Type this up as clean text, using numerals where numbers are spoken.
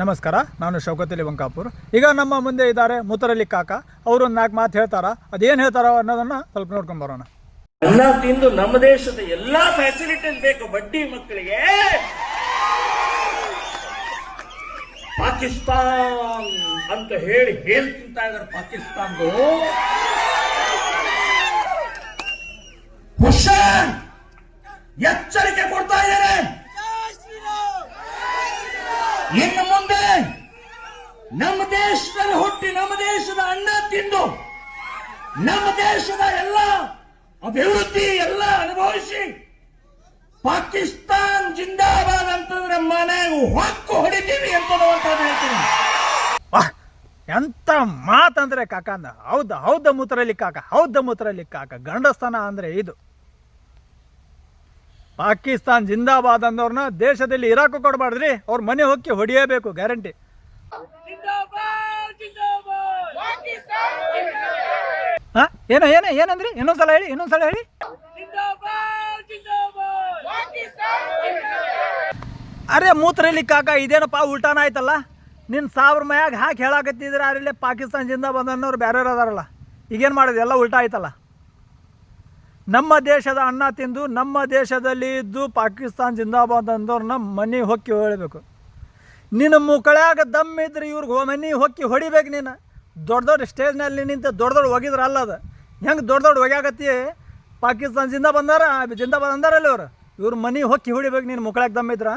ನಮಸ್ಕಾರ, ನಾನು ಶೌಕತ್ ವಂಕಾಪುರ್. ಈಗ ನಮ್ಮ ಮುಂದೆ ಇದ್ದಾರೆ ಮುತ್ತರಳ್ಳಿ ಕಾಕ. ಅವರು ಒಂದು 4 ಮಾತು ಹೇಳ್ತಾರ. ಅದೇನು ಹೇಳ್ತಾರ ಅನ್ನೋದನ್ನ ಸ್ವಲ್ಪ ನೋಡ್ಕೊಂಡು ಬರೋಣ. ಅನ್ನ ತಿಂದು ನಮ್ಮ ದೇಶದ ಎಲ್ಲಾ ಫ್ಯಾಸಿಲಿಟೀಸ್ ಬೇಕು ಬಡ್ಡಿ ಮಕ್ಕಳಿಗೆ. ಪಾಕಿಸ್ತಾನ್ ಅಂತ ಹೇಳಿ ತಿಂತಾ ಇದ್ದಾರೆ. ಪಾಕಿಸ್ತಾನ್ದು ಹುಷಾರ್ ಎಚ್ಚರಿಕೆ ಕೊಡ್ತಾ ಇದ್ದಾರೆ. ಇನ್ನು ಮುಂದೆ ನಮ್ಮ ದೇಶದಲ್ಲಿ ಹುಟ್ಟಿ ನಮ್ಮ ದೇಶದ ಅನ್ನ ತಿಂದು ನಮ್ಮ ದೇಶದ ಎಲ್ಲ ಅಭಿವೃದ್ಧಿ ಎಲ್ಲ ಅನುಭವಿಸಿ ಪಾಕಿಸ್ತಾನ್ ಜಿಂದಾಬಾದ್ ಅಂತಂದ್ರೆ ಮನೆಗೂ ಹೊಕ್ಕು ಹೊಡಿತೀವಿ ಅಂತ ಹೇಳ್ತೀನಿ. ಎಂತ ಮಾತಂದ್ರೆ ಕಾಕ ಅಂದ. ಹೌದ ಮುತ್ತರಳ್ಳಿ ಕಾಕ, ಗಂಡಸ್ತನ ಅಂದ್ರೆ ಇದು. ಪಾಕಿಸ್ತಾನ್ ಜಿಂದಾಬಾದ್ ಅಂದವ್ರನ್ನ ದೇಶದಲ್ಲಿ ಇರಾಕು ಕೊಡಬಾರ್ದ್ರಿ. ಅವ್ರ ಮನೆ ಹೊಕ್ಕಿ ಹೊಡಿಯಬೇಕು, ಗ್ಯಾರಂಟಿ. ಏನಂದ್ರಿ? ಇನ್ನೊಂದ್ಸಲ ಹೇಳಿ. ಅರೆ ಮೂತ್ರಳ್ಳಿ ಕಾಕ, ಇದೇನಪ್ಪ ಉಲ್ಟಾನ ಆಯ್ತಲ್ಲ. ನಿನ್ನ 1000 ಮಯಾಗ ಹಾಕಿ ಹೇಳಾಕತ್ತಿದ್ರೆ ಅಲ್ಲೇ ಪಾಕಿಸ್ತಾನ್ ಜಿಂದಾಬಾದ್ ಅನ್ನೋರು ಬೇರೆ ಅದಾರಲ್ಲ. ಈಗೇನು ಮಾಡೋದು? ಎಲ್ಲ ಉಲ್ಟಾ ಆಯ್ತಲ್ಲ. ನಮ್ಮ ದೇಶದ ಅನ್ನ ತಿಂದು ನಮ್ಮ ದೇಶದಲ್ಲಿ ಇದ್ದು ಪಾಕಿಸ್ತಾನ್ ಜಿಂದಾಬಾದ್ ಅಂದವ್ರನ್ನ ಮನೆ ಹೊಕ್ಕಿ ಹೊಡಿಬೇಕು. ನಿನ್ನ ಮುಕ್ಕಳ್ಯಾಗ ದಮ್ಮಿದ್ರೆ ಇವ್ರಿಗೆ ಮನೆ ಹೊಕ್ಕಿ ಹೊಡಿಬೇಕು. ನೀನು ದೊಡ್ಡ ಸ್ಟೇಜ್ನಲ್ಲಿ ನಿಂತು ದೊಡ್ಡ ಒಗಿದ್ರೆ ಅಲ್ಲ ಅದು. ಹೆಂಗೆ ದೊಡ್ಡ ಒಗ್ಯಾಗತ್ತಿ? ಪಾಕಿಸ್ತಾನ್ ಜಿಂದಾಬಾದ್ ಅಂದಾರಲ್ಲ ಇವ್ರು ಮನೆ ಹೊಕ್ಕಿ ಹೊಡಿಬೇಕು. ನೀನು ಮುಕ್ಕಳ್ಯಾಗ ದಮ್ಮಿದ್ರ